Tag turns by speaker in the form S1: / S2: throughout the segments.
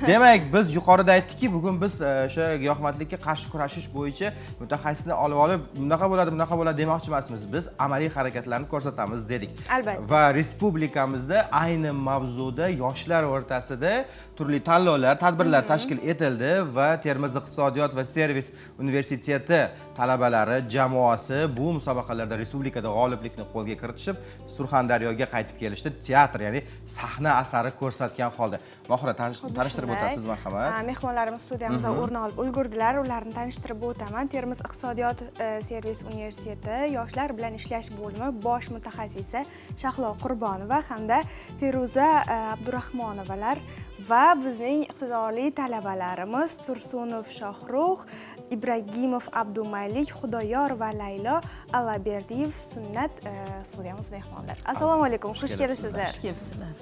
S1: Demak, biz yuqorida aytdikki, bugun biz o'sha giyohvandlikka qarshi kurashish bo'yicha mutaxassislar olib, bunaqa bo'ladi demoqchi emasmiz. Biz amaliy harakatlarni ko'rsatamiz dedik.
S2: Albatta.
S1: Va respublikamizda ayni mavzuda yoshlar o'rtasida turli tanlovlar, tadbirlar tashkil etildi va Termiz iqtisodiyot va servis universiteti talabalari jamoasi bu musobaqalarda respublikada g'oliblikni qo'lga kiritishib, Surxondaryoga qaytib kelishdi. Teatr, ya'ni sahna asari ko'rsatgan holda. Mohira, tanishtirib o'tasiz, marhamat.
S2: Mehmonlarimiz studiyamizga o'rin olib ulgurdilar. Ularni tanishtirib o'taman. Termiz iqtisodiyot servis universiteti yoshlar bilan ishlash bo'limi bosh mutaxassisi Shahlo Qurbonova hamda Feruza Abdurahmonovalar va bizning iqtidorli talabalarimiz Tursunov Shohrux, Ibragimov Abdumalik, Xudoyor va Laylo Alaberdiyev Sunnat studiyamiz mehmonlar. Assalomu alaykum, xush kelibsizlar.
S3: Xush kelibsizlar.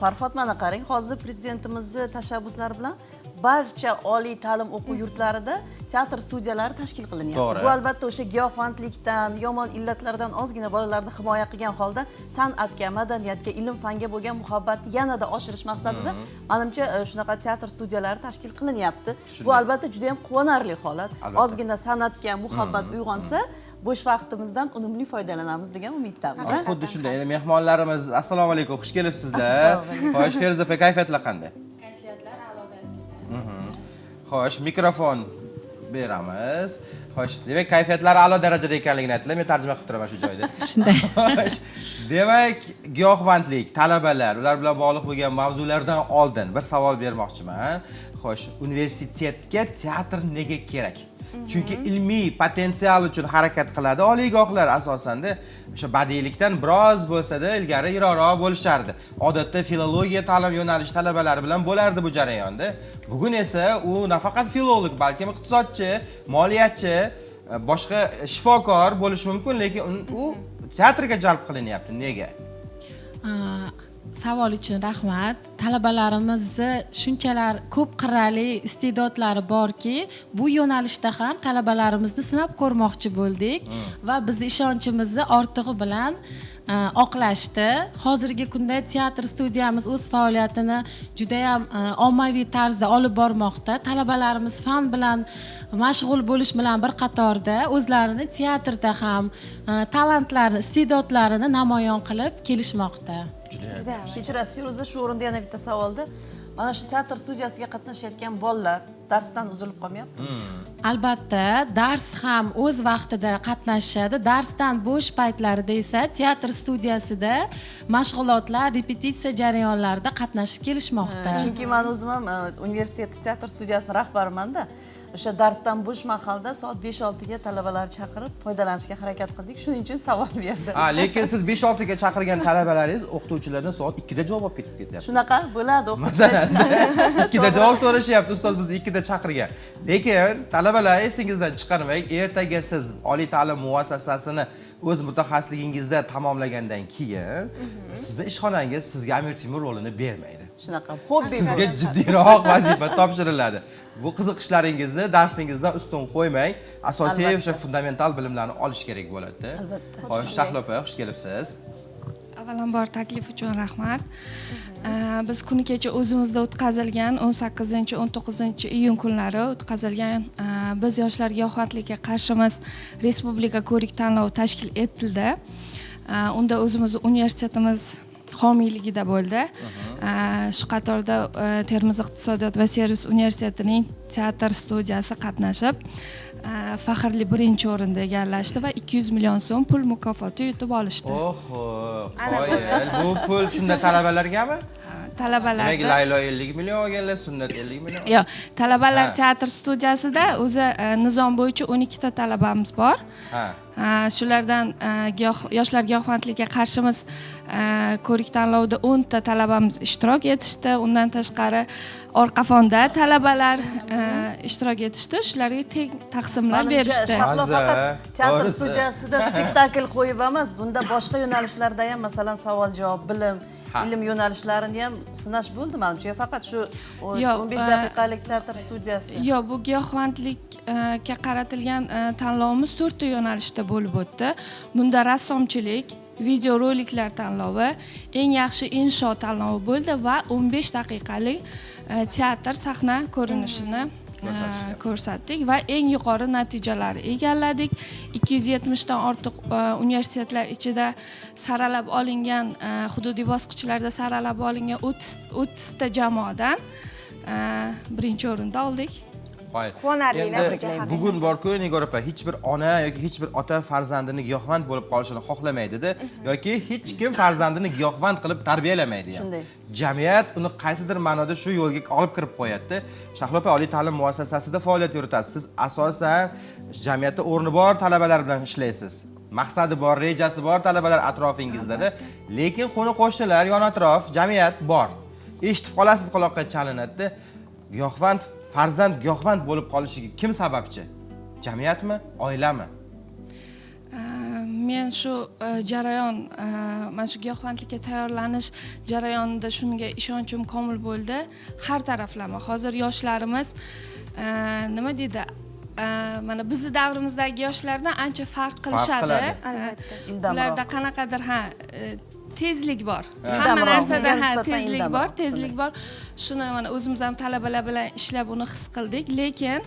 S3: Farhod, mana qarang, hozir prezidentimizning tashabbuslari bilan barcha oliy ta'lim o'quv yurtlarida teatr studiyalari tashkil qilinyapti. Bu albatta o'sha giyohvandlikdan, yomon illatlardan ozgina bolalarni himoya qilgan holda san'atga, madaniyatga, ilm-fanga bo'lgan muhabbatni yanada oshirish maqsadida menimcha shunaqa teatr studiyalari tashkil qilinyapti. Bu albatta juda ham quvonarli holat. Ozgina san'atga muhabbat uyg'onsa, bo'sh vaqtimizdan unumli foydalanamiz degan umiddaman.
S1: Xuddi shunday. Endi mehmonlarimiz, assalomu alaykum, xush kelibsizlar. Xo'sh, Feruza aka, kayfiyatlar qanday?
S4: Kayfiyatlar a'lo darajada.
S1: Xo'sh, mikrofon beramiz. Xo'sh, demak, kayfiyatlar a'lo darajada ekanligini aytdilar. Men tarjima qilib turaman shu joyda.
S4: Shunday.
S1: Xo'sh, demak, giyohvandlik, talabalar, ular bilan bog'liq bo'lgan mavzulardan oldin bir savol bermoqchiman. Xo'sh, universitetga teatr nega kerak? Chunki ilmiy potensial uchun harakat qiladi oliygohlar asosanda. O'sha badiiylikdan biroz bo'lsa-da ilgari yiroqroq bo'lishardi. Odatda filologiya ta'lim yo'nalishi talabalari bilan bo'lardi bu jarayonda. Bugun esa u nafaqat filolog, balki iqtisodchi, moliyachi, boshqa shifokor bo'lishi mumkin, lekin u teatrga jalb qilinyapti. Nega?
S4: Savol uchun rahmat. Talabalarimizni shunchalar ko'p qirrali iste'dodlari borki, bu yo'nalishda ham talabalarimizni sinab ko'rmoqchi bo'ldik va biz ishonchimizni ortig'i bilan oqlashdi. Hozirgi kunda teatr studiyamiz o'z faoliyatini juda ham ommaviy tarzda olib bormoqda. Talabalarimiz fan bilan mashg'ul bo'lish bilan bir qatorda o'zlarini teatrda ham talantlarini, iste'dodlarini namoyon qilib kelishmoqda.
S3: Kechirasiz, Feruza, shu o'rinda yana bitta savolda, mana shu teatr studiyasiga qatnashayotgan bolalar darsdan uzilib qolmayapti?
S4: Albatta, dars ham o'z vaqtida qatnashadi. Darsdan bo'sh paytlarida esa teatr studiyasida mashg'ulotlar, repetitsiya jarayonlarida qatnashib kelishmoqda.
S3: Chunki men o'zim ham universitet teatr studiyasi rahbariman-da. O'sha darsdan bo'sh mahalda soat 5-6 ga talabalarni chaqirib foydalanishga harakat qildik. Shuning uchun savol berdim.
S1: Lekin siz 5-6 ga chaqirgan talabalaringiz o'qituvchilardan soat 2 da javob ketib ketyapti.
S3: Shunaqa bo'ladi,
S1: Masalan, 2 da javob so'rashyapti, ustoz bizni 2 da chaqirgan. Lekin talabalar esingizdan chiqarmang, ertaga siz oliy ta'lim muassasasini o'z mutaxassisligingizda tamomlagandan keyin sizni ishxonangiz sizga Amir Temur rolini bermaydi.
S3: Shunaqa hobbi
S1: Sizga jiddiyroq vazifa topshiriladi. Bu qiziqishlaringizni darsingizdan ustun qo'ymang, asosiy o'sha fundamental bilimlarni olish kerak bo'ladi.
S3: Albatta.
S1: Xo'sh, Shahlo opa, xush kelibsiz.
S5: Avvalambor taklif uchun rahmat. Biz kuni kecha o'zimizda o'tkazilgan 18-19 iyun kunlari o'tkazilgan biz yoshlar giyohvandlikka qarshimiz respublika ko'rik tanlovi tashkil etildi. Unda o'zimiz universitetimiz homiyligida bo'ldi. Shu qatorda Termiz iqtisodiyot va servis universitetining teatr studiyasi qatnashib, faxrli birinchi o'rinda egallashdi va 200 million so'm pul mukofoti yutib olishdi.
S1: Oho, qoyil. Bu pul shunda talabalargami?
S5: Talabalar.
S1: Demak, Laylo 50 million olganlar, Sunnat 50 million.
S5: Yo'q, talabalar teatr studiyasida o'zi nizom bo'yicha 12 ta talabamiz bor. Shulardan yoshlar giyohvandlikka qarshimiz ko'rik tanlovida 10 ta talabamiz ishtirok etishdi. Undan tashqari orqa fonda talabalar ishtirok etishdi. Shularga teng taqsimlar berishdi.
S3: Shahlo faqat teatr studiyasida spektakl qo'yib emas, bunda boshqa yo'nalishlarda ham, masalan, savol-javob, bilim, ilm yo'nalishlarini ham sinash bo'ldi menimcha. Faqat shu 15 daqiqalik teatr studiyasi.
S5: Yo'q, bu giyohvandlikka qaratilgan tanlovimiz 4 ta yo'nalishda bo'lib o'tdi. Bunda rassomchilik, videoroliklar tanlovi, eng yaxshi insho tanlovi bo'ldi va 15 daqiqalik teatr sahna ko'rinishini ko'rsatdik va eng yuqori natijalarni egalladik. 270 dan ortiq universitetlar ichida saralab olingan, hududiy bosqichlarda saralab olingan 30 ta jamoadan birinchi o'rinda oldik.
S2: Quvonarli
S1: Endi
S2: natija haqida.
S1: bugun bor-ku Nigor opa, hech bir ona yoki hech bir ota farzandini giyohvand bo'lib qolishini xohlamaydida yoki hech kim farzandini giyohvand qilib tarbiyalamaydi ham.
S3: Shunday.
S1: Jamiyat uni qaysidir ma'noda shu yo'lga olib kirib qo'yadi. Shahlo opa oliy ta'lim muassasasida faoliyat yuritasiz. Siz asosan jamiyatda o'rni bor talabalar bilan ishlaysiz. Maqsadi bor, rejasi bor talabalar atrofingizda, lekin qo'ni-qo'shnilar, yon atrof, jamiyat bor. Eshitib qolasiz, quloqqa chalinadi. Giyohvand farzand giyohvand bo'lib qolishiga kim sababchi? Jamiyatmi, oilami?
S5: Men shu jarayon, mana shu giyohvandlikka tayyorlanish jarayonida shunga ishonchim komil bo'ldi. Har taraflama. Hozir yoshlarimiz nima deydi? Mana bizning davrimizdagi yoshlardan ancha farq qilishadi.
S1: qiladi.
S2: Albatta.
S5: Ularda qanaqadir tezlik bor. Hamma
S3: Ildamroq.
S5: narsada
S3: Nisbatan
S5: tezlik
S3: ildamroq.
S5: bor, tezlik bor. Shuni mana o'zimiz ham talabalar bilan ishlab uni his qildik, lekin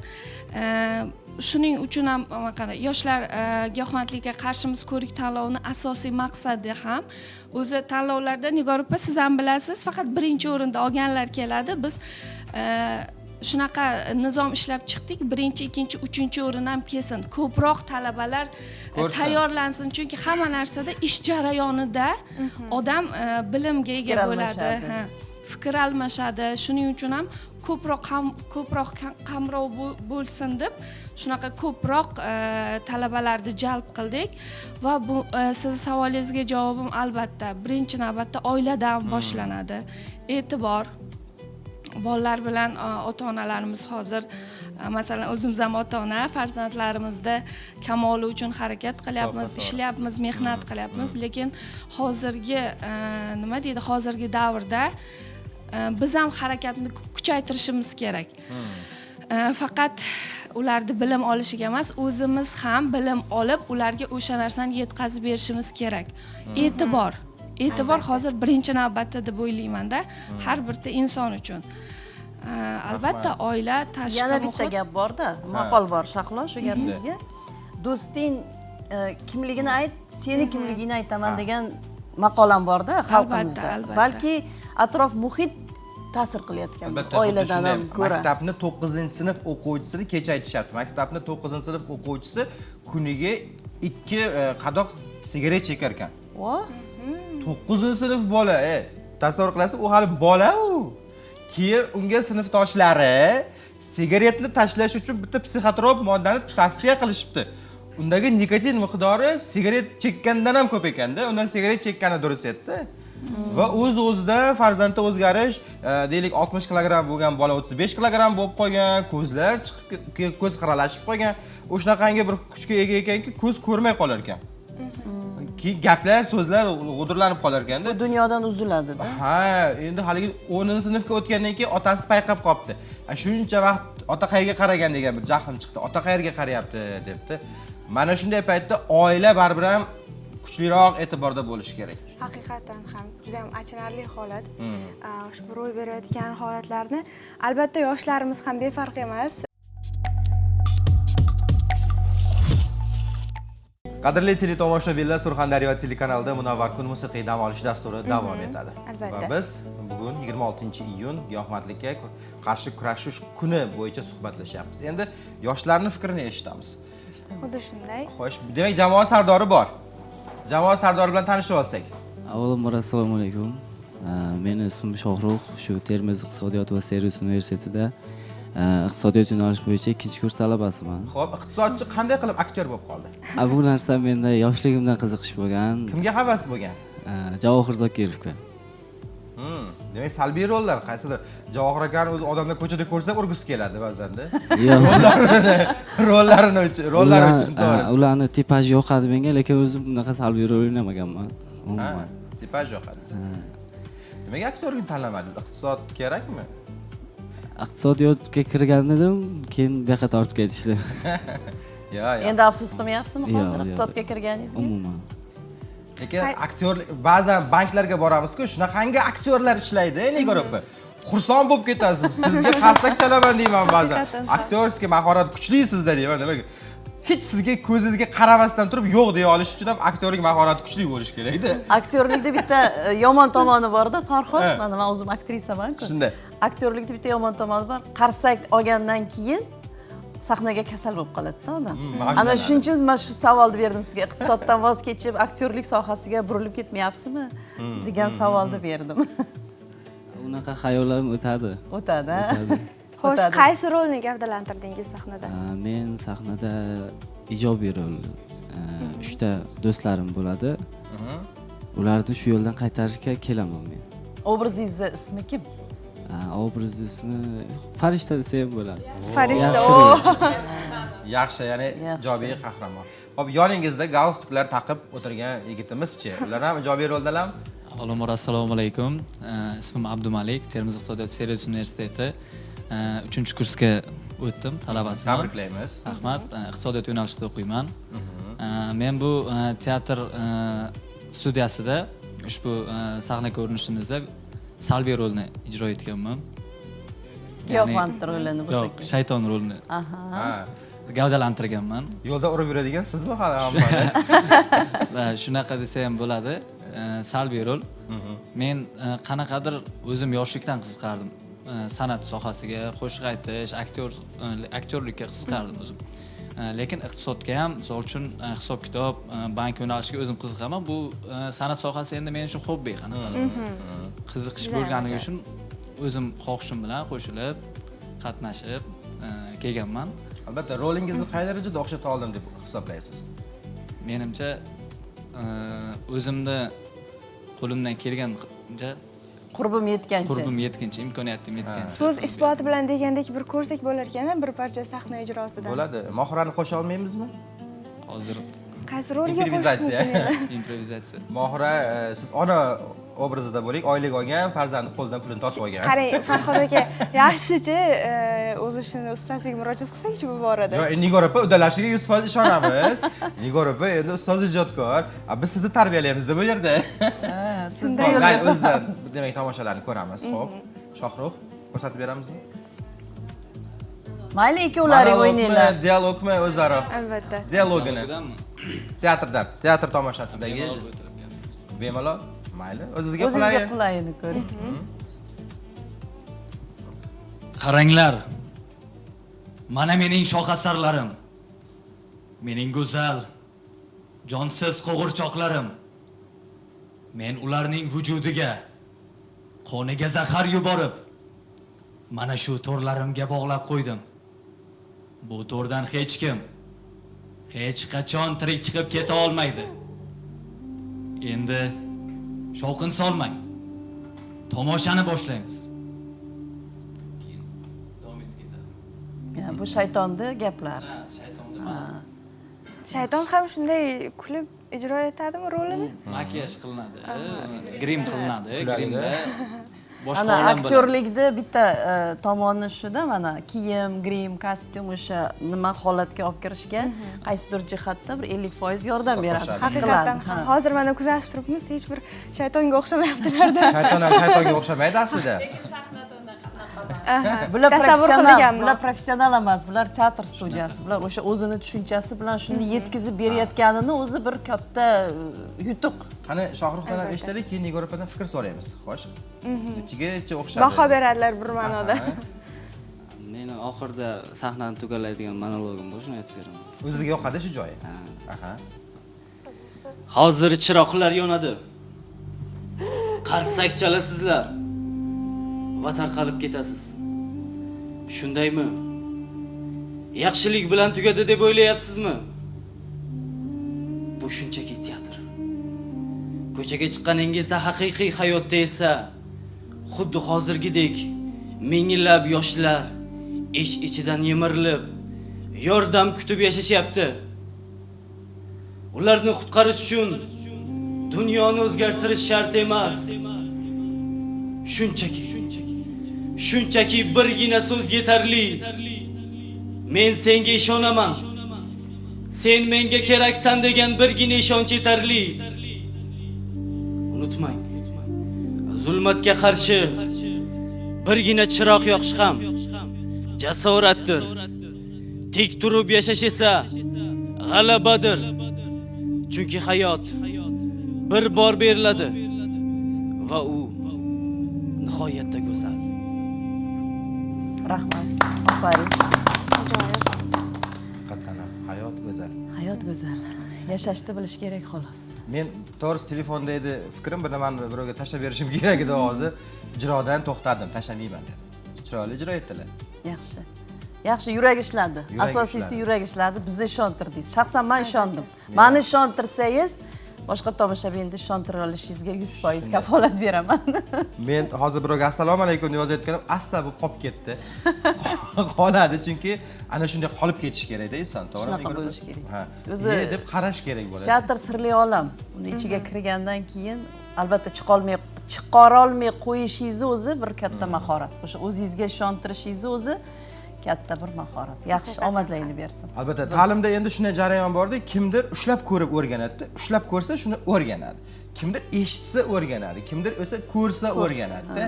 S5: shuning uchun ham qanday yoshlar giyohvandlikka qarshimiz ko'rik tanlovini asosiy maqsadi ham o'zi tanlovlarda Nigor opa siz ham bilasiz, faqat birinchi o'rinda olganlar keladi. Biz shunaqa nizom ishlab chiqdik, birinchi, ikkinchi, uchinchi o'rin ham kelsin, ko'proq talabalar tayyorlansin, chunki hamma narsada ish jarayonida odam bilimga ega
S3: Fikr
S5: bo'ladi,
S3: almashadi.
S5: fikr almashadi. Shuning uchun ham ko'proq qamrov bo'lsin deb shunaqa ko'proq talabalarni jalb qildik va bu siz savolingizga javobim albatta birinchi navbatda oiladan boshlanadi. E'tibor bolalar bilan ota-onalarimiz hozir masalan o'zimiz ham ota-ona farzandlarimizda kamoli uchun harakat qilyapmiz, ishlayapmiz, mehnat qilyapmiz, lekin hozirgi nima deydi, hozirgi davrda biz ham harakatni kuchaytirishimiz kerak. Faqat ularni bilim olishiga emas, o'zimiz ham bilim olib ularga o'sha narsani yetkazib berishimiz kerak. E'tibor hozir birinchi navbatda deb o'ylayman-da, har bitta inson uchun. Albatta oila, tashqi
S3: Yana bitta
S5: muhit.
S3: gap bor-da, maqol bor Shahlo shu gapingizga. Do'sting kimligini ayt, seni kimligini aytaman degan maqolam bor-da xalqimizda.
S5: Albatta.
S3: Balki atrof muhit ta'sir qilayotgan oiladan ham ko'ra.
S1: Maktabni 9-sinf o'quvchisini kecha aytishyapti. Maktabni 9-sinf o'quvchisi kuniga 2 qadoq sigaret chekar ekan.
S3: Voh,
S1: 9-sinf bola, tasavvur qilasiz, u hali bola u. Keyin unga sinfdoshlari sigaretni tashlash uchun bitta psixotrop moddani tavsiya qilishibdi. Undagi nikotin miqdori sigaret chekkandan ham ko'p ekanda, undan sigaret chekkani durust edi. Va o'z-o'zidan farzandda o'zgarish, deylik 60 kilogramm bo'lgan bola 35 kilogramm bo'lib qolgan, ko'zlar chiqib, ko'z xiralashib qolgan, o'shanaqangi bir kuchga ega ekanki, ko'z ko'rmay qolar ekan. Keyin gaplar, so'zlar g'udurlanib qolar ekanda.
S3: dunyodan uziladi-da.
S1: Ha, endi haligi 10-sinfga o'tgandan keyin otasi payqab qopti. Shuncha vaqt ota qayerga qaragan degan bir jahlim chiqdi. Ota qayerga qarayapti debdi. Mana shunday paytda oila baribir ham kuchliroq e'tiborda bo'lishi kerak.
S2: Haqiqatan ham juda ham achinarli holat. Ushbu ro'y berayotgan holatlarni albatta yoshlarimiz ham befarq emas.
S1: Qadrli teletomoshabinlar, Surxondaryo telekanalida Munavvar kun musiqiy dam olish dasturi davom etadi.
S2: Albatta.
S1: Va biz bugun 26-iyun giyohvandlikka qarshi kurashish kuni bo'yicha suhbatlashyapmiz. Endi yoshlarning fikrini eshitamiz.
S2: Xuddi shunday.
S1: Xo'sh, demak jamoa sardori bor. Jamoa sardori bilan tanishib olsak.
S6: Avvalambor assalomu alaykum. Meni ismim Shohruh, shu Termiz iqtisodiyot va servis universitetida iqtisodiyot yo'nalishi bo'yicha 2-kurs talabasiman.
S1: Xo'p, iqtisodchi qanday qilib aktyor bo'lib qoldi?
S6: Bu narsa menda yoshligimdan qiziqish bo'lgan.
S1: Kimga havas bo'lgan?
S6: Javohir Zokirovga.
S1: Demak, salbiy rollar qaysidir. Javohir akani o'zi odamlar ko'chada ko'rsa urgisi keladi ba'zanda.
S6: Yo'q.
S1: Rollari uchun to'g'ri.
S6: Ularni tipaj yoqadi menga, lekin o'zim bunaqa salbiy rol o'ynamaganman. Umuman.
S1: Tipaj yoqadi sizga. Nimaga aktyorlikni tanlamadingiz? Iqtisod kerakmi?
S6: Iqtisodiyotga kirgan edim, keyin bu yoqqa tortib ketishdi.
S1: Yo'q.
S3: Endi afsus qilmayapsizmi hozir
S6: Yo'q,
S3: iqtisodga kirganingizga?
S6: Umuman.
S1: Lekin aktyor ba'zan banklarga boramiz-ku, shunaqangi aktyorlar ishlaydi, Nigor opa. xursand bo'lib ketasiz. Sizga qarsak chalaman deyman ba'zan.
S2: Haqiqatan.
S1: Aktyorskiy mahorat kuchli sizda deyman. Nimaga? Hech sizga ko'zingizga qaramasdan turib yo'q deya olish uchun ham aktyorlik mahorati kuchli bo'lish kerak-da.
S3: Aktyorlikda bitta yomon tomoni bor-da, Farhod. Mana men o'zim aktrisaman-ku.
S1: Shunday.
S3: Aktyorlikda bitta yomon tomoni bor. Qarsak olgandan keyin sahnaga kasal bo'lib qoladi-da odam. Ana shuning uchun men shu savolni berdim sizga. Iqtisoddan voz kechib, aktyorlik sohasiga burilib ketmayapsizmi? degan savolni berdim.
S6: Unaqa xayollarim o'tadi.
S3: O'tadi.
S2: Xo'sh, qaysi rolni gavdalantirdingiz sahnada?
S6: Men sahnada ijobiy rol. 3 ta do'stlarim bo'ladi. Ularni shu yo'ldan qaytarishga kelaman men.
S3: Obrazingizni ismi kim?
S6: Obraz ismi Farishta desa ham bo'ladi.
S2: Farishta.
S1: Yaxshi, ya'ni ijobiy qahramon. Hop, yoningizda galstuklar taqib o'tirgan yigitimiz-chi? Ular ham ijobiy roldalarmi?
S7: Avvalambor assalomu alaykum. Ismim Abdumalik, Termiz iqtisodiyot servis universiteti 3-kursga o'tdim, talabasiman.
S1: Tabriklaymiz.
S7: Rahmat. Iqtisodiyot yo'nalishida o'qiyman. Men bu teatr studiyasida ushbu sahna ko'rinishimizda salbiy rolni ijro etganman.
S3: Giyohvand rolini bo'lsa
S7: Yo'q, shayton rolini
S1: Ha.
S7: gavdalantirganman.
S1: Yo'lda urib yuradigan sizmi hali hammani?
S7: Va shunaqa desa ham bo'ladi. Salbiy rol. Men qanaqadir o'zim yoshlikdan qiziqardim. San'at sohasiga, qo'shiq aytish, aktyorlikka qiziqardim o'zim. Lekin iqtisodga ham, misol uchun hisob-kitob, bank yo'nalishiga o'zim qiziqaman. Bu san'at sohasi endi men uchun hobbi qanaqadir. Qiziqish bo'lganligi uchun o'zim xohishim bilan qo'shilib, qatnashib kelganman.
S1: Albatta, rolingizni qay darajada o'xshata oldim deb hisoblaysiz?
S7: Menimcha o'zimni qo'limdan kelgancha
S3: qurbim yetgancha,
S7: imkoniyatim yetgancha.
S2: So'z isboti bilan degandek bir ko'rsak bo'lar ekan, bir parcha sahna ijrosidan.
S1: Bo'ladi. Mohirani qo'sha olmaymizmi?
S7: Hozir
S2: Qaysi rolga qo'shish mumkin?
S7: improvizatsiya.
S1: Mohira, siz ona obrazida bo'ling, oylik olgan, farzandi qo'lidan pulini tortib olgan.
S2: Qarang, Farhod aka, yaxshichi o'zi shuni ustasiga murojaat qilsak-chi bu borada.
S1: Yo'q, Nigor opa uddalashiga 100% ishonamiz. Nigor opa endi ustoz ijodkor. Biz sizni tarbiyalaymiz bu yerda.
S3: shunday
S1: Mayli,
S3: yo'lga
S1: o'zidan demak tomoshalarni ko'ramiz. Xo'p, Shohruh ko'rsatib beramizmi?
S3: Mayli, ikkovlaring o'ynanglar.
S1: Dialogmi o'zaro?
S2: Albatta.
S1: Dialogini. Teatrdan, teatr tomoshasidagi bemalol. Mayli, o'zingizga
S3: O'zingizga qulayini ko'ring.
S7: Qaranglar. Mana mening shoh asarlarim. Mening go'zal, jonsiz qo'g'irchoqlarim. Men ularning vujudiga, qoniga zahar yuborib, mana shu to'rlarimga bog'lab qo'ydim. Bu to'rdan hech kim hech qachon tirik chiqib keta olmaydi. Endi shovqin solmang. Tomoshani boshlaymiz.
S3: Bu shaytonni gaplari.
S2: Shayton ham shunday kulib ijro etadimi rolini?
S7: Makiyaj qilinadi, grim qilinadi, grimda boshqa
S3: Ana
S7: olam bo'ladi.
S3: aktyorlikda bitta tomoni shuda, mana kiyim, grim, kostyum o'sha nima holatga olib kirishga qaysidir jihatda bir 50% yordam beradi. His
S2: Haqiqatan
S3: qiladi.
S2: ham. Hozir mana kuzatib turibmiz, hech bir shaytonga o'xshamayaptilar-da.
S1: Shayton ham shaytonga o'xshamaydi aslida.
S3: Bular
S2: Tasavvur
S3: professional,
S2: qilganman.
S3: bular professional emas, bular teatr studiyasi. Bular o'sha o'zini tushunchasi bilan shuni yetkazib berayotganini o'zi bir katta yutuq.
S1: Qani Shohruhdan ham eshitaylik, keyin Nigor opadan fikr so'raymiz. Xo'sh. Ichigacha o'xshadi.
S2: Baho beradilar bir ma'noda.
S6: Meni oxirida sahnani tugallaydigan monologim bor, shuni aytib beraman.
S1: O'ziga yoqadi shu joyi. Aha.
S6: Hozir chiroqlar yonadi. Qarsak chalasizlar va tarqalib ketasiz. Shundaymi? Yaxshilik bilan tugadi deb o'ylayapsizmi? Bu shunchaki teatr. Ko'chaga chiqqaningizda haqiqiy hayotda esa xuddi hozirgidek minglab yoshlar ichidan yemirilib yordam kutib yashashyapti. Ularni qutqarish uchun dunyoni o'zgartirish shart emas. Shunchaki birgina so'z yetarli. Men senga ishonaman. Sen menga keraksan degan birgina ishonch yetarli. Unutmang. Zulmatga qarshi
S8: birgina chiroq yoqish ham jasoratdir. Tik turib yashash esa g'alabadir. Chunki hayot bir bor beriladi va u nihoyatda go'zal.
S3: Rahmat. Afarin.
S2: Ajoyib.
S1: Haqiqatan ham hayot go'zal.
S3: Hayot go'zal. Yashashni bilish kerak xolos.
S1: Men to'g'risi telefonda edi fikrim, bir nimani birovga tashlab berishim kerak edi hozir. Ijrodan to'xtadim, tashlamayman dedim. Chiroyli ijro etdilar.
S3: Yaxshi. Yaxshi, yurak ishladi.
S1: Yurak
S3: Asosiysi
S1: ishladi.
S3: yurak ishladi. Bizni ishontirdingiz. Shaxsan men ishondim. Meni ishontirsangiz, boshqa tomoshabinni ishontira olishingizga 100% kafolat beraman.
S1: Men hozir birovga assalomu alaykum deb yozayotganim asla bu qolib ketdi. Qoladi chunki ana shunday qolib ketish kerak-da inson, to'g'rimi?
S3: Shunaqa bo'lishi kerak.
S1: Ha.
S3: O'zi-
S1: O'zi deb qarash kerak bo'ladi.
S3: Teatr sirli olam. Uni ichiga kirgandan keyin albatta chiqarolmay qo'yishingiz o'zi bir katta mahorat. O'sha o'zingizga ishontirishingiz o'zi katta bir mahorat. Yaxshi, omadlayni bersin.
S1: Albatta, ta'limda endi shunday jarayon borda, kimdir ushlab ko'rib o'rganadi, ushlab ko'rsa shuni o'rganadi. Kimdir eshitsa o'rganadi, kimdir esa ko'rsa o'rganadi.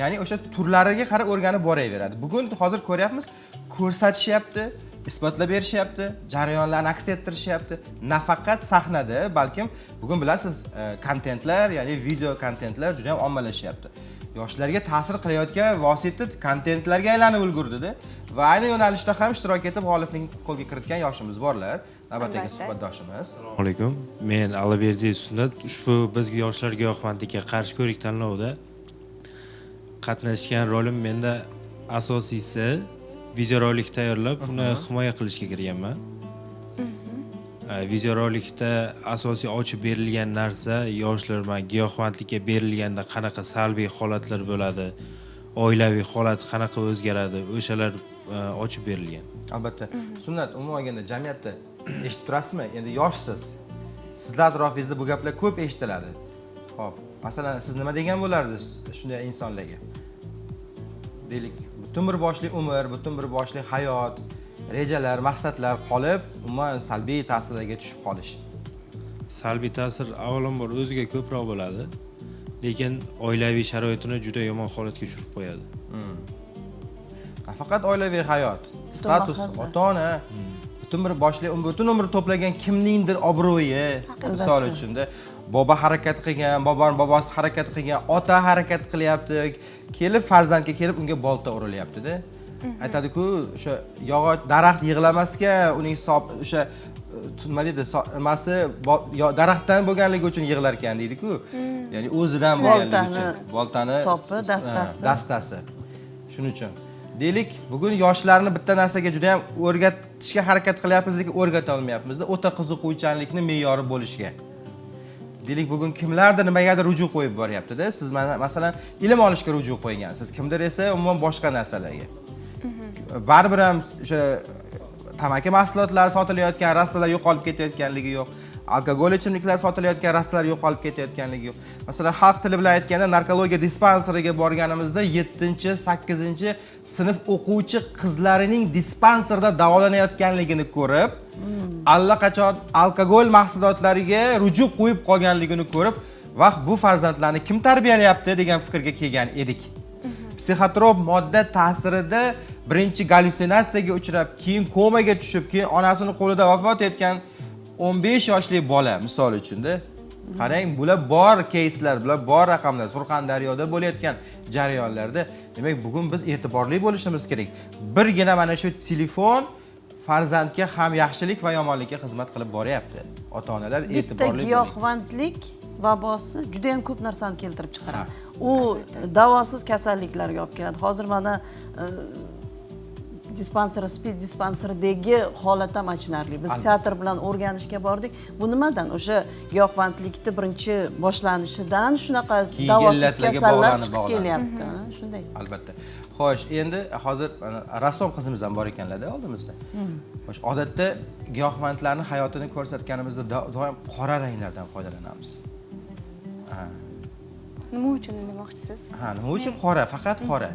S1: Ya'ni o'sha turlariga qarab o'rganib boraveradi. Bugun hozir ko'ryapmiz, ko'rsatishyapti, isbotlab berishyapti, jarayonlarni aks ettirishyapti. Nafaqat sahnada, balkim bugun bilasiz, kontentlar, ya'ni video kontentlar juda ham ommalashyapti. Yoshlarga ta'sir qilayotgan vosita kontentlarga aylanib ulgurdida va ayni yo'nalishda ham ishtirok etib g'olibning qo'lga kiritgan yoshimiz borlar. Navbatdagi
S2: Albatta.
S1: suhbatdoshimiz.
S9: Assalomu alaykum. Men Alaberdiyev Sunnat. Ushbu bizga yoshlar giyohvandlikka qarshi ko'rik tanlovida qatnashgan rolim menda asosiysi videorolik tayyorlab, uni himoya qilishga kirganman. Videorolikda asosiy ochib berilgan narsa yoshlar giyohvandlikka berilganda qanaqa salbiy holatlar bo'ladi, oilaviy holat qanaqa o'zgaradi, o'shalar ochib berilgan.
S1: Albatta. Sunnat, umuman olganda jamiyatda eshitib turasizmi? Endi yoshsiz. Sizlar atrofingizda bu gaplar ko'p eshitiladi. Xo'p, masalan, siz nima degan bo'lardingiz shunday insonlarga? Deylik, butun bir boshli umr, butun bir boshli hayot, rejalar, maqsadlar qolib, umuman salbiy ta'sirlarga tushib qolish.
S9: Salbiy ta'sir avvalambor o'ziga ko'proq bo'ladi, lekin oilaviy sharoitini juda yomon holatga tushirib qo'yadi.
S1: Nafaqat oilaviy hayot, status, ota-ona, butun bir boshli umr, butun umr to'plagan kimningdir obro'yi, misol uchun-da, bobo harakat qilgan, bobosi harakat qilgan, ota harakat qilyapti, kelib farzandga kelib unga bolta urilyapti-da. Aytadi-ku, o'sha yog'och daraxt yig'lamasga uning o'sha nima deydi, nimasi daraxtdan bo'lganligi uchun yig'lar ekan deydi-ku. Ya'ni o'zidan bo'lganligi uchun. Boltani
S3: sopi,
S1: dastasi. Shuning uchun. Deylik, bugun yoshlarni bitta narsaga juda ham o'rgatishga harakat qilyapmiz, lekin o'rgata olmayapmiz-da, o'ta qiziquvchanlikni me'yori bo'lishga. Deylik, bugun kimlardir nimagadir ruju qo'yib boryapti-da. Siz masalan ilm olishga ruju qo'ygansiz, kimdir esa umuman boshqa narsalarga. Baribir ham o'sha tamaki mahsulotlari sotilayotgan rastalar yo'qolib ketayotganligi yo'q. Alkogol ichimliklar sotilayotgan rastalar yo'qolib ketayotganligi yo'q. Masalan, xalq tili bilan aytganda narkologiya dispanseriga borganimizda 7-8 sinf o'quvchi qizlarining dispanserda davolanayotganligini ko'rib, allaqachon alkogol mahsulotlariga ruju qo'yib qolganligini ko'rib, vaqt bu farzandlarni kim tarbiyalayapti degan fikrga kelgan edik. Psixotrop modda ta'sirida birinchi gallyutsinatsiyaga uchrab, keyin komaga tushib, keyin onasining qo'lida vafot etgan 15 yoshli bola misol uchun-da. Qarang, bular bor keyslar, bular bor raqamlar, Surxondaryoda bo'layotgan jarayonlarda. Demak, bugun biz e'tiborli bo'lishimiz kerak. Birgina mana shu telefon farzandga ham yaxshilik va yomonlikka xizmat qilib boryapti. Ota-onalar e'tiborli bo'ling.
S3: Bitta giyohvandlik vabosi juda ham ko'p narsani keltirib chiqaradi. U davosiz kasalliklarga olib keladi. Hozir mana speed dispanseridagi holat ham achinarli. Biz teatr bilan o'rganishga bordik. Bu nimadan? O'sha giyohvandlikni birinchi boshlanishidan shunaqa davosiz kasallar chiqib kelyapti. Shunday.
S1: Albatta. Xo'sh, endi hozir rassom qizimiz ham bor ekanlar-da oldimizda. Xo'sh, odatda giyohvandlarning hayotini ko'rsatganimizda doim qora ranglardan foydalanamiz.
S2: Nima uchun demoqchisiz?
S1: Nima uchun qora? Faqat qora.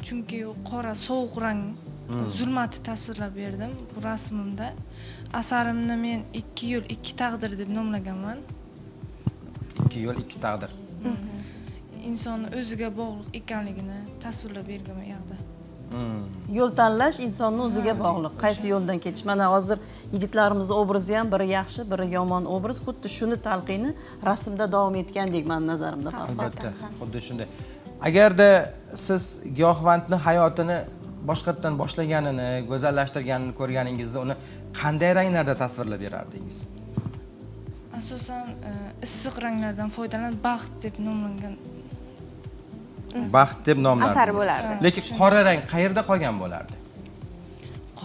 S5: Chunki u qora sovuq rang zulmatni tasvirlab berdim bu rasmimda. Asarimni men 2 yo'l 2 taqdir deb nomlaganman.
S1: 2 yo'l 2 taqdir.
S5: insonni o'ziga bog'liq ekanligini tasvirlab bergan u yoqda.
S3: Yo'l tanlash insonni o'ziga bog'liq. Qaysi yo'ldan ketish. Mana hozir yigitlarimiz obrazi ham biri yaxshi, biri yomon obraz. Xuddi shuni talqini rasmda davom etgandek mening nazarimda.
S1: Albatta, xuddi shunday. Agarda siz giyohvandni hayotini boshqatdan boshlaganini, go'zallashtirganini ko'rganingizda uni qanday ranglarda tasvirlab berardingiz?
S5: Asosan issiq ranglardan foydalanib baxt deb nomlangan
S1: Baxt deb nomlanadi.
S2: Asar bo'lardi.
S1: Lekin qora rang qayerda qolgan bo'lardi?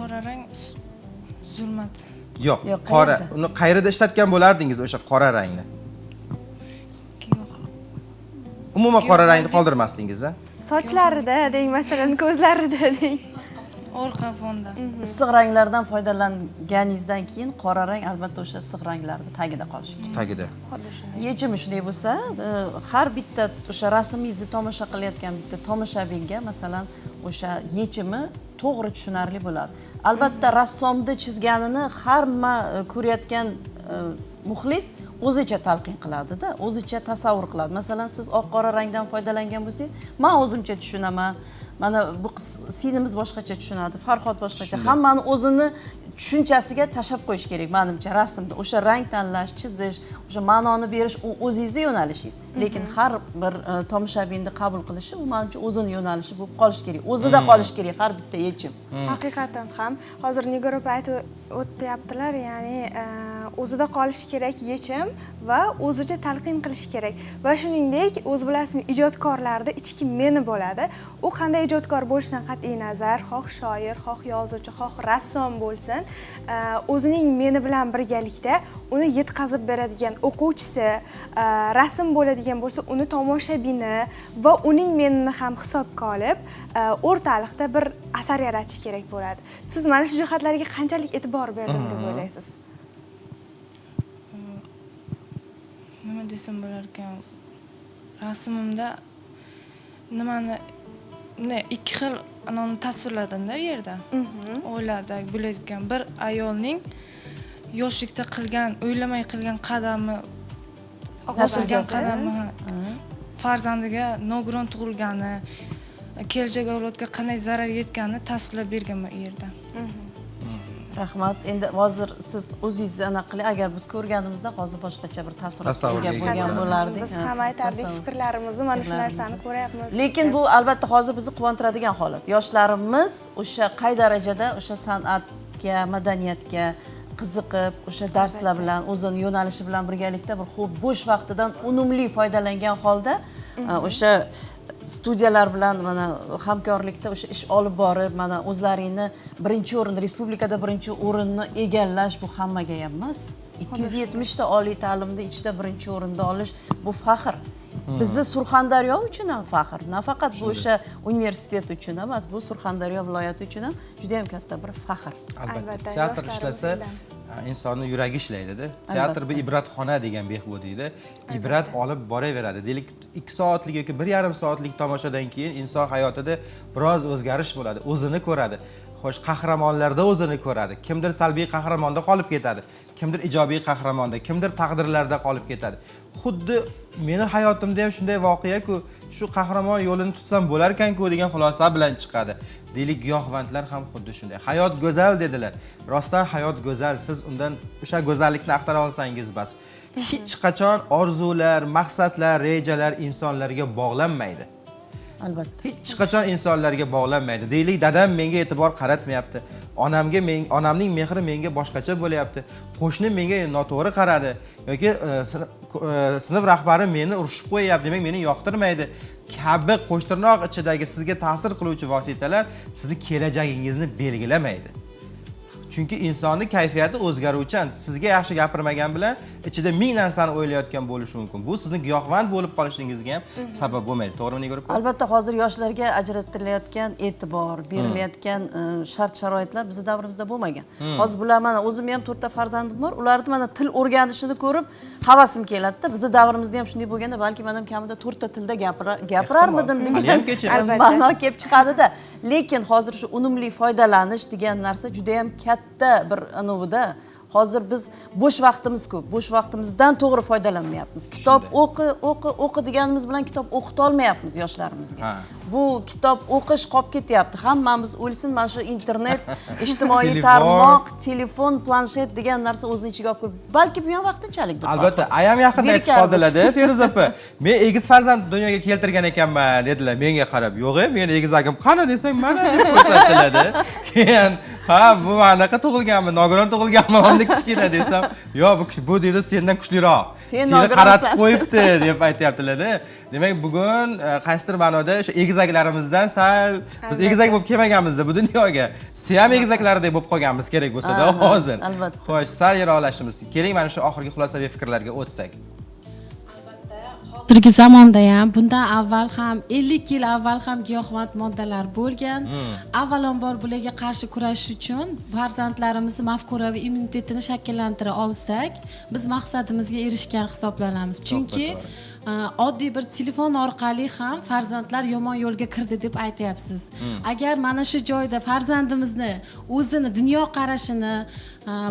S5: qora rang zulmat.
S1: Yo'q,
S3: Yo'q,
S1: qora.
S3: qayerda?
S1: Uni qayerda ishlatgan bo'lardingiz o'sha qora rangni?
S5: Yo'q.
S1: Umuman qora rangni qoldirmasdingiz, a?
S2: Sochlarida deng, masalan, ko'zlarida deng.
S5: Orqa fonda.
S3: Issiq ranglardan foydalanganingizdan keyin qora rang albatta o'sha issiq ranglarda tagida qolishi kerak.
S1: Tagida.
S3: Yechimi shunday bo'lsa, har bitta o'sha rasmingizni tomosha qilayotgan bitta tomoshabinga masalan o'sha yechimi to'g'ri tushunarli bo'ladi. Albatta rassomni chizganini hamma ko'rayotgan muxlis o'zicha talqin qiladi-da, o'zicha tasavvur qiladi. Masalan, siz oq qora rangdan foydalangan bo'lsangiz, men o'zimcha tushunaman. Mana bu sinimiz boshqacha tushunadi, Farhod boshqacha. Hammani o'zini tushunchasiga tashab qo'yish kerak menimcha rasmda. O'sha rang tanlash, chizish, o'sha ma'noni berish u o'zingizning yo'nalishingiz. Lekin har bir tomoshabinni qabul qilishi u menimcha o'zini yo'nalishi bo'lib qolish kerak. O'zida qolish kerak har bitta yechim.
S2: Haqiqatan ham hozir Nigor opa aytib o'tyaptilar, ya'ni o'zida qolish kerak yechim va o'zicha talqin qilish kerak. Va shuningdek, o'z bilasizmi, ijodkorlarda ichki meni bo'ladi. U qanday ijodkor bo'lishidan qat'iy nazar, xoh shoir, xoh yozuvchi, xoh rassom bo'lsin, o'zining meni bilan birgalikda uni yetkazib beradigan o'quvchisi, rasm bo'ladigan bo'lsa, uni tomoshabini va uning menini ham hisobga olib, o'rtalikda bir asar yaratish kerak bo'ladi. Siz mana shu jihatlarga qanchalik e'tibor berdim deb o'ylaysiz?
S5: Nima desam bo'lar ekan? Rasmimda nimani ikki xil anoni tasvirladim-da yerda. O'yladik, bilayotgan bir ayolning yoshlikda qilgan, o'ylamay qilgan qadami, bosgan qadami, farzandiga nogiron tug'ilgani, kelajak avlodga qanday zarar yetganini tasvirlab berganman u yerda.
S3: Rahmat. Endi hozir siz o'zingiz aniq qiling, agar biz ko'rganimizda hozir boshqacha bir tasavvurga bo'lgan bo'lardik.
S2: Biz ham aytardik fikrlarimizni, mana shu narsani ko'ryapmiz.
S3: Lekin bu albatta hozir bizni quvontiradigan holat. Yoshlarimiz o'sha qay darajada o'sha san'atga, madaniyatga qiziqib, o'sha darslar bilan, o'zini yo'nalishi bilan birgalikda bir bo'sh vaqtidan unumli foydalangan holda o'sha studiyalar bilan mana hamkorlikda o'sha ish olib borib, mana o'zlaringni birinchi o'rinda, respublikada birinchi o'rinni egallash bu hammaga ham emas. 270 ta oliy ta'limda ichida birinchi o'rinda olish bu faxr. Bizni Surxondaryo uchun ham faxr. Nafaqat bu o'sha universitet uchun emas, bu Surxondaryo viloyati uchun ham juda ham katta bir faxr.
S1: Albatta, teatr ishlasa insonni yuragi ishlaydi-da. Teatr bir ibratxona degan Behbudiyda ibrat olib boraveradi. Deylik 2 soatlik yoki 1,5 soatlik tomoshadan keyin inson hayotida biroz o'zgarish bo'ladi, o'zini ko'radi. Xo'sh, qahramonlarda o'zini ko'radi. Kimdir salbiy qahramonda qolib ketadi, kimdir ijobiy qahramonda, kimdir taqdirlarda qolib ketadi. Xuddi meni hayotimda ham shunday voqea-ku, shu qahramon yo'lini tutsam bo'lar ekan-ku degan xulosa bilan chiqadi. Deylik, giyohvandlar ham xuddi shunday. Hayot go'zal dedilar. Rostdan hayot go'zal. Siz undan o'sha go'zallikni aqtara olsangiz bas. Hech qachon orzular, maqsadlar, rejalar insonlarga bog'lanmaydi.
S3: Albatta.
S1: Hech qachon insonlarga bog'lanmaydi. Deylik, dadam menga e'tibor qaratmayapti. Onamning mehri menga boshqacha bo'layapti. Qo'shnim menga noto'g'ri qaradi yoki sinf rahbari meni urishib qo'yapti, demak meni yoqtirmaydi. Kabi qo'shtirnoq ichidagi sizga ta'sir qiluvchi vositalar sizni kelajagingizni belgilamaydi. Chunki insonning kayfiyati o'zgaruvchan. Sizga yaxshi gapirmagan bilan ichida 1000 narsani o'ylayotgan bo'lishi mumkin. Bu sizni giyohvand bo'lib qolishingizga ham sabab bo'lmaydi. To'g'rimi, Nigor opa?
S3: Albatta, hozir yoshlarga ajratilayotgan e'tibor, berilayotgan shart-sharoitlar bizning davrimizda bo'lmagan. Hozir bular mana o'zim ham 4 ta farzandim bor. Ularni mana til o'rganishini ko'rib havasim keladi-da. Bizning davrimizda ham shunday bo'lganda, balki men ham kamida 4 ta tilda gapirarmidim degan ma'no kelib chiqadi-da. Lekin hozir shu unumli foydalanish degan narsa juda ham katta bir anovida hozir biz bo'sh vaqtimiz ko'p, bo'sh vaqtimizdan to'g'ri foydalanmayapmiz. Kitob o'qi deganimiz bilan kitob o'qita olmayapmiz yoshlarimizga.
S1: Ha.
S3: Bu kitob o'qish qolib ketyapti. Hammamiz o'lsin, mana shu internet, ijtimoiy
S1: Telefon.
S3: tarmoq, telefon, planshet degan narsa o'zini ichiga olib kirib, balki bu ham vaqtinchalikdir.
S1: Albatta, ayam yaqinda aytib
S3: Zerikarmiz.
S1: qoldilar-da, Feruza opa. Men egiz farzand dunyoga keltirgan ekanman dedilar menga qarab. Yo'q, meni egizagim qani desang, mana deb ko'rsatdilar-da. Keyin, ha, bu anaqa tug'ilganmi, nogiron tug'ilganmi, onda kichkina desam, yo'q, bu dedi sendan kuchliroq.
S3: Sen
S1: Seni
S3: nogironsan.
S1: qaratib qo'yibdi deb aytyaptilar-da. Demak, bugun qaysidir ma'noda o'sha egizaklarimizdan sal biz egizak bo'lib kelmaganmizda bu dunyoga. Siz ham egizaklaridek bo'lib qolganmiz kerak bo'lsa-da hozir.
S3: albatta.
S1: Xo'sh, sal yiroqlashimiz. Keling, mana shu oxirgi xulosaviy fikrlarga o'tsak.
S4: Hozirgi zamonda ham bundan avval ham 50 yil avval ham giyohvand moddalar bo'lgan. Avvalambor bularga qarshi kurashish uchun farzandlarimizni mafkuraviy immunitetini shakllantira olsak, biz maqsadimizga erishgan hisoblanamiz. Chunki oddiy bir telefon orqali ham farzandlar yomon yo'lga kirdi deb aytyapsiz. Agar mana shu joyda farzandimizni o'zini dunyo qarashini,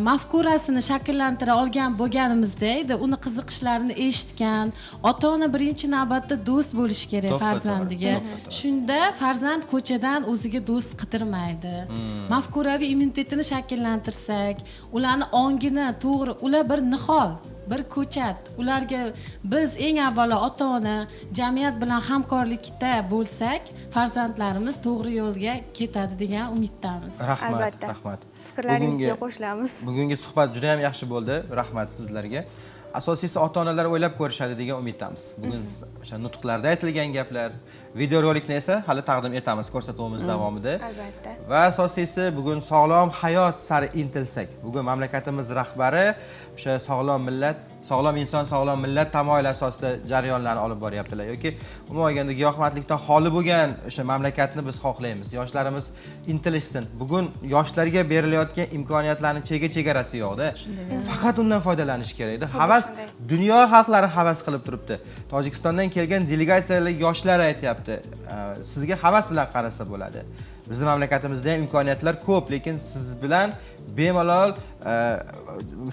S4: mafkurasini shakllantira olgan bo'lganimizda edi, uni qiziqishlarini eshitgan, ota-ona birinchi navbatda do'st bo'lishi kerak farzandiga. Shunda farzand ko'chadan o'ziga do'st qidirmaydi. Mafkuraviy immunitetini shakllantirsak, ularni ongini to'g'ri, ular bir nihol, bir ko'chat. Ularga biz eng avvalo ota-ona, jamiyat bilan hamkorlikda bo'lsak, farzandlarimiz to'g'ri yo'lga ketadi degan umiddamiz.
S1: Rahmat,
S2: Albatta.
S1: rahmat.
S2: Fikrlaringizga qo'shilamiz.
S1: Bugungi suhbat juda ham yaxshi bo'ldi. Rahmat sizlarga. Asosiysi ota-onalar o'ylab ko'rishadi degan umiddamiz. Bugun o'sha nutqlarda aytilgan gaplar, videorolikni esa hali taqdim etamiz ko'rsatuvimiz davomida.
S2: Albatta.
S1: Va asosiysi bugun sog'lom hayot sari intilsak. Bugun mamlakatimiz rahbari o'sha sog'lom millat, sog'lom inson, sog'lom millat tamoyili asosida jarayonlarni olib boryaptilar yoki umuman olganda giyohvandlikdan xoli bo'lgan o'sha mamlakatni biz xohlaymiz. Yoshlarimiz intilishsin. Bugun yoshlarga berilayotgan imkoniyatlarning chegarasi yo'q-da. Faqat undan foydalanish kerak-da. Havas dunyo xalqlari havas qilib turibdi. Tojikistondan kelgan delegatsiyalar yoshlar aytyapti. Sizga havas bilan qarasa bo'ladi. Bizning mamlakatimizda ham imkoniyatlar ko'p, lekin siz bilan bemalol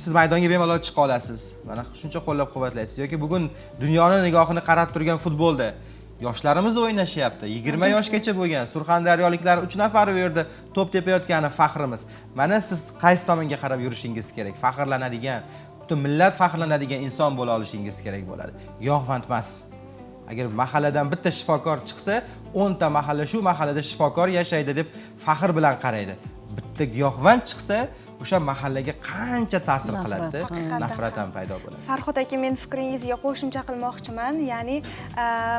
S1: siz maydonga bemalol chiqa olasiz. Mana shuncha qo'llab-quvvatlaysiz yoki bugun dunyoning nigohini qarab turgan futbolda yoshlarimiz o'ynashyapti. 20 yoshgacha bo'lgan surxondaryoliklar 3 nafari bu yerda to'p tepayotgani faxrimiz. Mana siz qaysi tomonga qarab yurishingiz kerak? Faxrlanadigan, butun millat faxrlanadigan inson bo'la olishingiz kerak bo'ladi. Giyohvand emas. Agar mahalladan bitta shifokor chiqsa, 10 ta mahalla shu mahallada shifokor yashaydi deb faxr bilan qaraydi. Bitta giyohvand chiqsa, o'sha mahallaga qancha ta'sir qiladi, nafrat ham paydo bo'ladi.
S2: Farhod aka, men fikringizga qo'shimcha qilmoqchiman. Ya'ni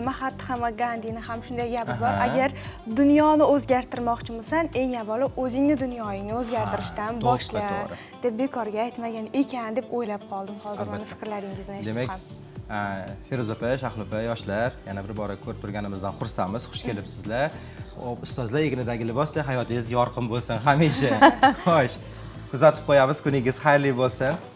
S2: Mahatma va Gandini ham shunday gapi bor. Agar dunyoni o'zgartirmoqchimisan, eng avvalo o'zingni dunyoingni o'zgartirishdan boshla deb bekorga aytmagan ekan deb o'ylab qoldim. Hozir mana fikrlaringizni eshitib ham.
S1: Feruza opa, Shahlo opa, yoshlar, yana bir bora ko'rib turganimizdan xursandmiz. Xush kelibsizlar. Ustozlar egnidagi libosda hayotingiz yorqin bo'lsin hamisha. Xo'sh, kuzatib qo'yamiz. Kuningiz xayrli bo'lsin.